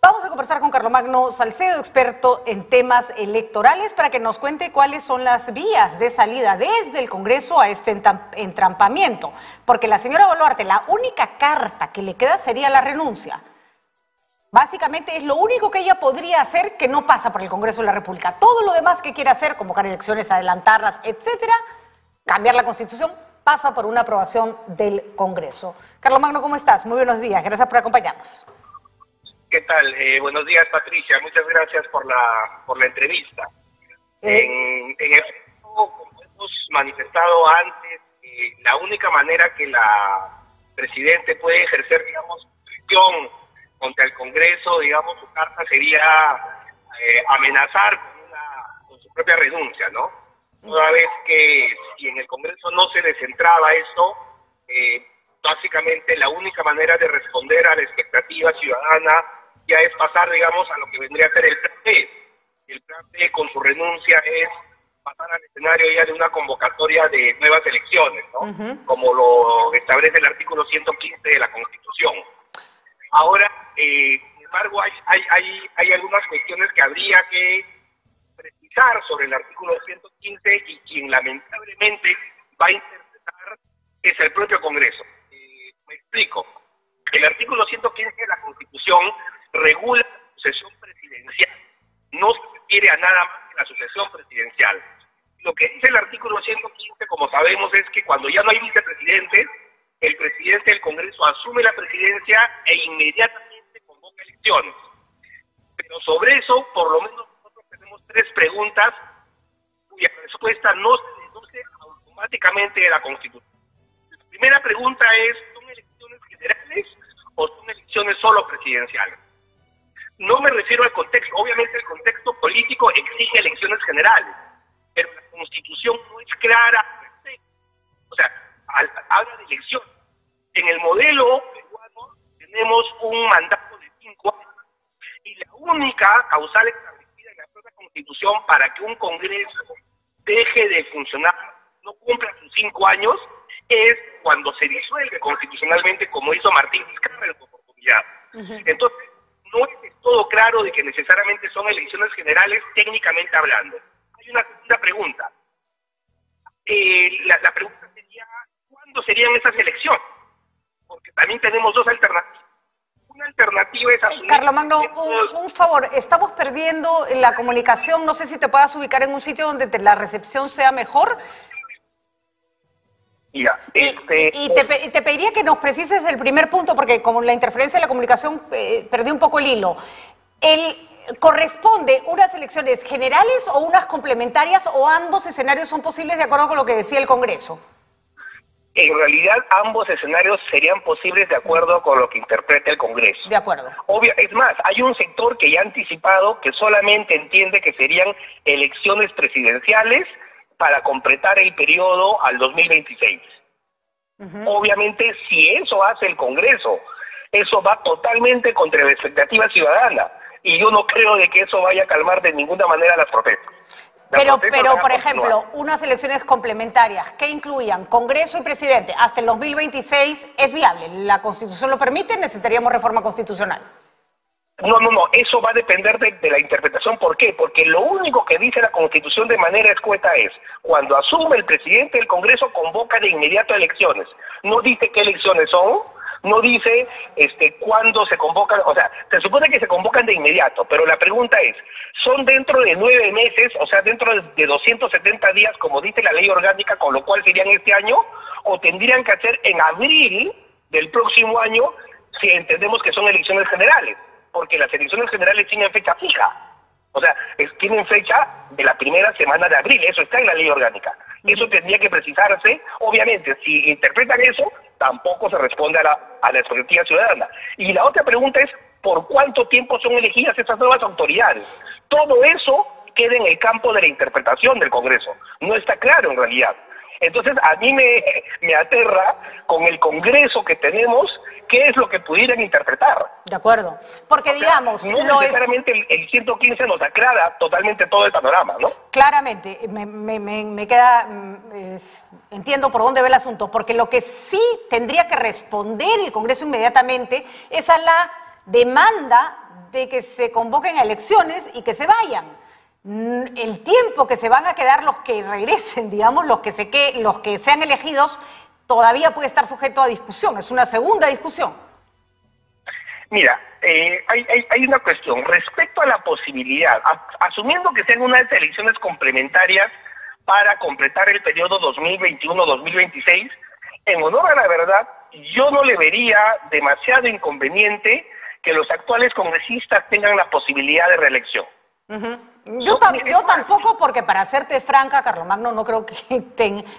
Vamos a conversar con Carlomagno Salcedo, experto en temas electorales, para que nos cuente cuáles son las vías de salida desde el Congreso a este entrampamiento. Porque la señora Boluarte, la única carta que le queda sería la renuncia. Básicamente es lo único que ella podría hacer que no pasa por el Congreso de la República. Todo lo demás que quiere hacer, convocar elecciones, adelantarlas, etcétera, cambiar la Constitución, pasa por una aprobación del Congreso. Carlomagno, ¿cómo estás? Muy buenos días. Gracias por acompañarnos. ¿Qué tal? Buenos días, Patricia. Muchas gracias por la entrevista. En efecto, como hemos manifestado antes, la única manera que la Presidente puede ejercer, digamos, presión contra el Congreso, digamos, su carta sería amenazar con su propia renuncia, ¿no? Toda vez que si en el Congreso no se descentraba esto, básicamente la única manera de responder a la expectativa ciudadana ya es pasar, digamos, a lo que vendría a ser el plan B. El plan B, con su renuncia, es pasar al escenario ya de una convocatoria de nuevas elecciones, ¿no? Como lo establece el artículo 115 de la Constitución. Ahora, sin embargo, hay algunas cuestiones que habría que precisar sobre el artículo 115 y quien lamentablemente va a interpretar es el propio Congreso. Me explico. El artículo 115 de la Constitución regula la sucesión presidencial. No se refiere a nada más que la sucesión presidencial. Lo que dice el artículo 115, como sabemos, es que cuando ya no hay vicepresidente, el presidente del Congreso asume la presidencia e inmediatamente convoca elecciones. Pero sobre eso, por lo menos nosotros tenemos tres preguntas cuya respuesta no se deduce automáticamente de la Constitución. La primera pregunta es, ¿son elecciones generales o son elecciones solo presidenciales? No me refiero al contexto. Obviamente el contexto político exige elecciones generales, pero la Constitución no es clara al respecto. O sea, habla de elecciones. En el modelo peruano tenemos un mandato de 5 años y la única causal establecida en la propia Constitución para que un Congreso deje de funcionar, no cumpla sus 5 años, es cuando se disuelve constitucionalmente, como hizo Martín Vizcarra en su oportunidad. Entonces, no es todo claro de que necesariamente son elecciones generales técnicamente hablando. Hay una segunda pregunta. La pregunta sería, ¿cuándo serían esas elecciones? Porque también tenemos dos alternativas. Una alternativa es asumir... Carlomagno, un favor, estamos perdiendo la comunicación, no sé si te puedas ubicar en un sitio donde la recepción sea mejor. Ya, y te pediría que nos precises el primer punto, porque como la interferencia de la comunicación perdí un poco el hilo. ¿Corresponde unas elecciones generales o unas complementarias, o ambos escenarios son posibles de acuerdo con lo que decía el Congreso? En realidad, ambos escenarios serían posibles de acuerdo con lo que interpreta el Congreso. De acuerdo. Es más, hay un sector que ya ha anticipado que solamente entiende que serían elecciones presidenciales para completar el periodo al 2026. Obviamente, si eso hace el Congreso, eso va totalmente contra la expectativa ciudadana. Y yo no creo de que eso vaya a calmar de ninguna manera las protestas. Pero por ejemplo, unas elecciones complementarias que incluyan Congreso y Presidente hasta el 2026, ¿es viable? ¿La Constitución lo permite? ¿Necesitaríamos reforma constitucional? No, eso va a depender de la interpretación. ¿Por qué? Porque lo único que dice la Constitución de manera escueta es, cuando asume el presidente del Congreso, convoca de inmediato elecciones. No dice qué elecciones son, no dice cuándo se convocan, o sea, se supone que se convocan de inmediato, pero la pregunta es, ¿son dentro de 9 meses, o sea, dentro de 270 días, como dice la ley orgánica, con lo cual serían este año, o tendrían que hacer en abril del próximo año, si entendemos que son elecciones generales? Porque las elecciones generales tienen fecha fija. O sea, tienen fecha de la primera semana de abril. Eso está en la ley orgánica. Eso tendría que precisarse. Obviamente, si interpretan eso, tampoco se responde a la expectativa ciudadana. Y la otra pregunta es, ¿por cuánto tiempo son elegidas estas nuevas autoridades? Todo eso queda en el campo de la interpretación del Congreso. No está claro en realidad. Entonces, a mí me aterra con el Congreso que tenemos, qué es lo que pudieran interpretar. De acuerdo. Porque, digamos... No necesariamente el 115 nos aclara totalmente todo el panorama, ¿no? Claramente, me queda... entiendo por dónde va el asunto, porque lo que sí tendría que responder el Congreso inmediatamente es a la demanda de que se convoquen a elecciones y que se vayan. El tiempo que se van a quedar los que regresen, digamos, los que sean elegidos, todavía puede estar sujeto a discusión. Es una segunda discusión. Mira, hay una cuestión respecto a la posibilidad, asumiendo que sean unas elecciones complementarias para completar el periodo 2021-2026, en honor a la verdad, yo no le vería demasiado inconveniente que los actuales congresistas tengan la posibilidad de reelección. Yo tampoco, porque para serte franca, Carlomagno, no creo que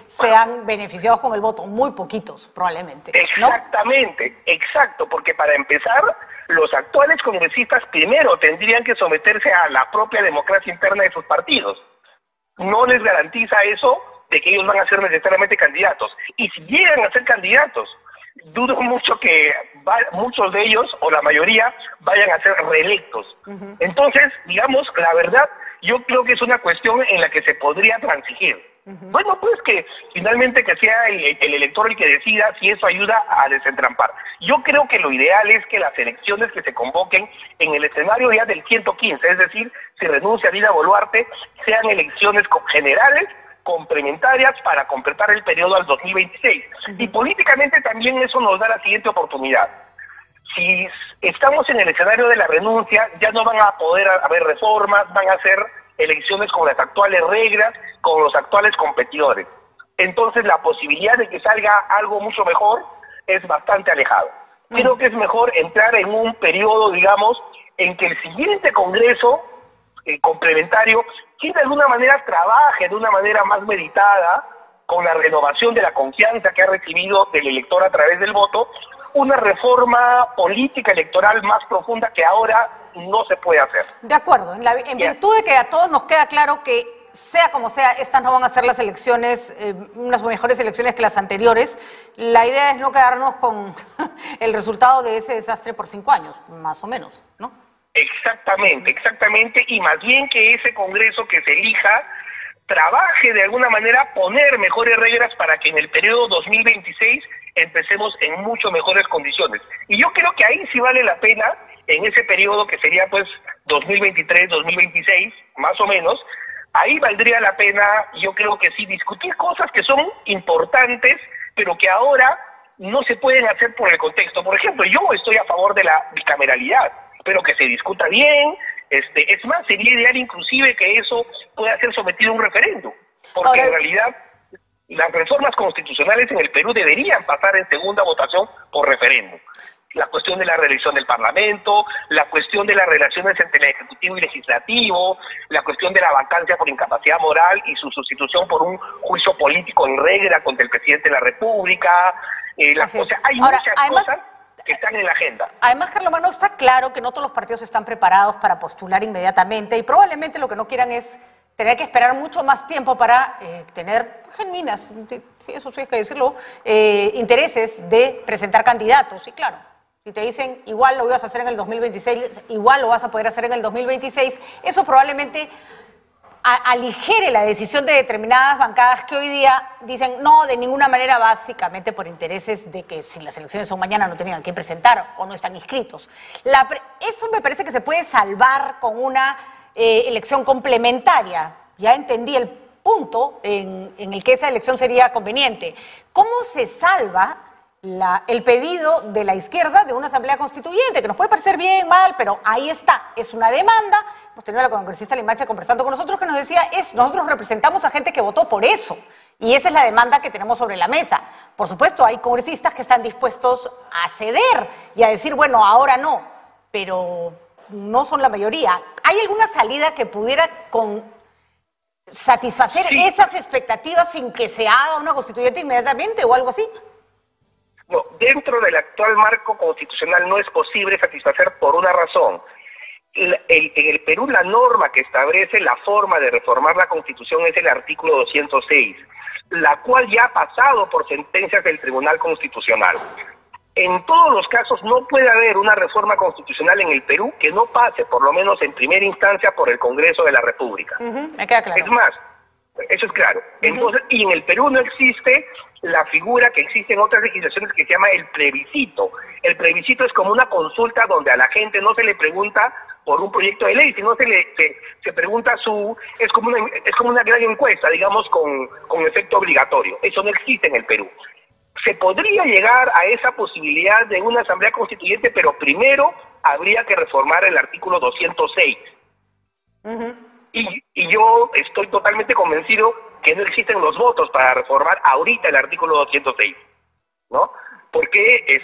sean beneficiados con el voto, muy poquitos probablemente, ¿no? Exactamente, exacto, porque para empezar, los actuales congresistas primero tendrían que someterse a la propia democracia interna de sus partidos. No les garantiza eso de que ellos van a ser necesariamente candidatos. Y si llegan a ser candidatos, dudo mucho que muchos de ellos, o la mayoría, vayan a ser reelectos. Entonces, digamos, la verdad, yo creo que es una cuestión en la que se podría transigir. Bueno, pues que finalmente que sea el elector el que decida si eso ayuda a desentrampar. Yo creo que lo ideal es que las elecciones que se convoquen en el escenario ya del 115, es decir, si renuncia a Dina Boluarte, sean elecciones generales, complementarias para completar el periodo al 2026. Y políticamente también eso nos da la siguiente oportunidad. Si estamos en el escenario de la renuncia, ya no van a poder haber reformas, van a ser elecciones con las actuales reglas, con los actuales competidores. Entonces la posibilidad de que salga algo mucho mejor es bastante alejado. Creo que es mejor entrar en un periodo, digamos, en que el siguiente Congreso complementario, que de alguna manera trabaje de una manera más meditada, con la renovación de la confianza que ha recibido del elector a través del voto, una reforma política electoral más profunda que ahora no se puede hacer. De acuerdo, en virtud de que a todos nos queda claro que sea como sea, estas no van a ser las elecciones, unas mejores elecciones que las anteriores, la idea es no quedarnos con el resultado de ese desastre por 5 años, más o menos, ¿no? Exactamente, y más bien que ese Congreso que se elija trabaje de alguna manera poner mejores reglas para que en el periodo 2026 empecemos en mucho mejores condiciones. Y yo creo que ahí sí vale la pena, en ese periodo que sería pues 2023-2026, más o menos, ahí valdría la pena, yo creo que sí, discutir cosas que son importantes, pero que ahora no se pueden hacer por el contexto. Por ejemplo, yo estoy a favor de la bicameralidad, pero que se discuta bien. Es más, sería ideal inclusive que eso pueda ser sometido a un referéndum, porque en realidad las reformas constitucionales en el Perú deberían pasar en segunda votación por referéndum. La cuestión de la reelección del Parlamento, la cuestión de las relaciones entre el Ejecutivo y Legislativo, la cuestión de la vacancia por incapacidad moral y su sustitución por un juicio político en regla contra el Presidente de la República. O sea, hay muchas cosas que están en la agenda. Además, Carlomagno, está claro que no todos los partidos están preparados para postular inmediatamente y probablemente lo que no quieran es tener que esperar mucho más tiempo para tener genuinas, eso sí hay que decirlo, intereses de presentar candidatos. Y claro, si te dicen igual lo ibas a hacer en el 2026, igual lo vas a poder hacer en el 2026, eso probablemente aligere la decisión de determinadas bancadas que hoy día dicen no, de ninguna manera, básicamente por intereses de que si las elecciones son mañana no tengan que presentar o no están inscritos. Eso me parece que se puede salvar con una elección complementaria. Ya entendí el punto en el que esa elección sería conveniente. ¿Cómo se salva el pedido de la izquierda de una asamblea constituyente, que nos puede parecer bien, mal, pero ahí está, es una demanda? Hemos tenido a la congresista Limache conversando con nosotros que nos decía, nosotros representamos a gente que votó por eso, y esa es la demanda que tenemos sobre la mesa. Por supuesto, hay congresistas que están dispuestos a ceder y a decir, bueno, ahora no, pero no son la mayoría. ¿Hay alguna salida que pudiera satisfacer esas expectativas sin que se haga una constituyente inmediatamente o algo así? No, dentro del actual marco constitucional no es posible satisfacer por una razón. En el Perú la norma que establece la forma de reformar la Constitución es el artículo 206, la cual ya ha pasado por sentencias del Tribunal Constitucional. En todos los casos no puede haber una reforma constitucional en el Perú que no pase, por lo menos en primera instancia, por el Congreso de la República. Me queda claro. Es más, Eso es claro. Entonces, y en el Perú no existe la figura que existe en otras legislaciones que se llama el plebiscito. El plebiscito es como una consulta donde a la gente no se le pregunta por un proyecto de ley, sino se pregunta es como una gran encuesta, digamos, con efecto obligatorio. Eso no existe en el Perú. Se podría llegar a esa posibilidad de una asamblea constituyente, pero primero habría que reformar el artículo 206. Y yo estoy totalmente convencido que no existen los votos para reformar ahorita el artículo 206, ¿no? Porque,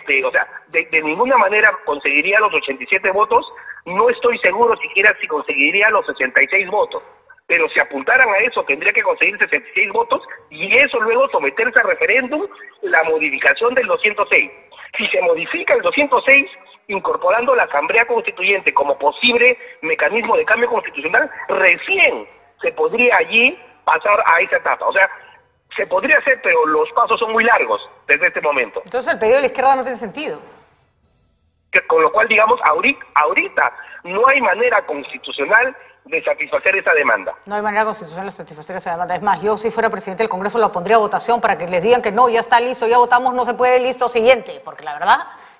de ninguna manera conseguiría los 87 votos, no estoy seguro siquiera si conseguiría los 66 votos, pero si apuntaran a eso tendría que conseguir 66 votos y eso luego someterse a referéndum la modificación del 206. Si se modifica el 206, incorporando la Asamblea Constituyente como posible mecanismo de cambio constitucional, recién se podría allí pasar a esa etapa. O sea, se podría hacer, pero los pasos son muy largos desde este momento. Entonces el pedido de la izquierda no tiene sentido. Con lo cual, digamos, ahorita no hay manera constitucional de satisfacer esa demanda. No hay manera constitucional de satisfacer esa demanda. Es más, yo si fuera presidente del Congreso lo pondría a votación para que les digan que no, ya está listo, ya votamos, no se puede, listo, siguiente. Porque la verdad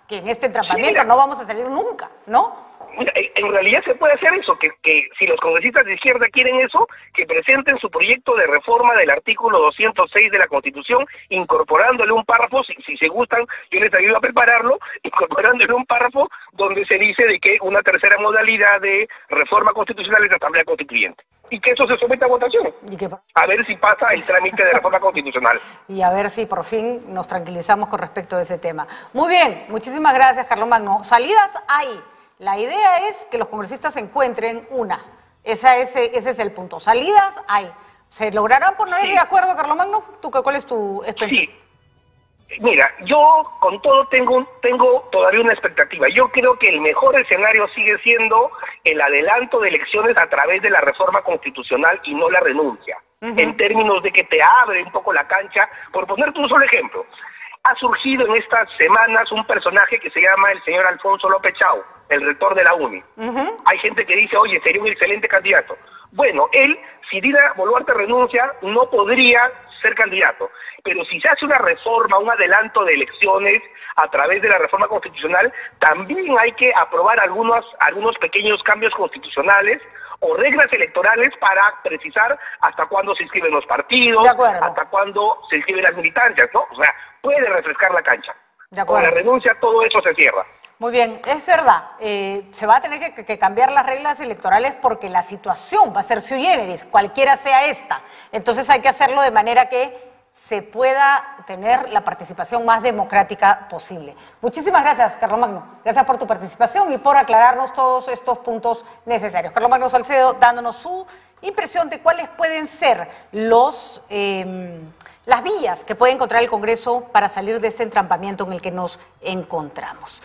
que en este entrampamiento no vamos a salir nunca, ¿no? Mira, en realidad se puede hacer eso, que si los congresistas de izquierda quieren eso, que presenten su proyecto de reforma del artículo 206 de la Constitución, incorporándole un párrafo, si se gustan, yo les ayudo a prepararlo, incorporándole un párrafo donde se dice de que una tercera modalidad de reforma constitucional es la Asamblea Constituyente. Y que eso se someta a votación. A ver si pasa el trámite de reforma constitucional. Y a ver si por fin nos tranquilizamos con respecto a ese tema. Muy bien, muchísimas gracias, Carlomagno. Salidas hay. La idea es que los congresistas encuentren una. Ese es el punto. Salidas hay. ¿Se lograrán poner de acuerdo, Carlomagno? ¿Cuál es tu expectativa? Sí. Mira, yo con todo tengo todavía una expectativa. Yo creo que el mejor escenario sigue siendo el adelanto de elecciones a través de la reforma constitucional y no la renuncia. En términos de que te abre un poco la cancha. Por ponerte un solo ejemplo, ha surgido en estas semanas un personaje que se llama el señor Alfonso López Chau, el rector de la UNI. Hay gente que dice, oye, sería un excelente candidato. Bueno, él, si Dina Boluarte renuncia, no podría ser candidato. Pero si se hace una reforma, un adelanto de elecciones a través de la reforma constitucional, también hay que aprobar algunos pequeños cambios constitucionales o reglas electorales para precisar hasta cuándo se inscriben los partidos, hasta cuándo se inscriben las militancias, ¿no? O sea, puede refrescar la cancha. Con la renuncia todo eso se cierra. Muy bien, es verdad, se va a tener que cambiar las reglas electorales porque la situación va a ser sui generis, cualquiera sea esta. Entonces hay que hacerlo de manera que se pueda tener la participación más democrática posible. Muchísimas gracias, Carlomagno. Gracias por tu participación y por aclararnos todos estos puntos necesarios. Carlomagno Salcedo dándonos su impresión de cuáles pueden ser las vías que puede encontrar el Congreso para salir de este entrampamiento en el que nos encontramos.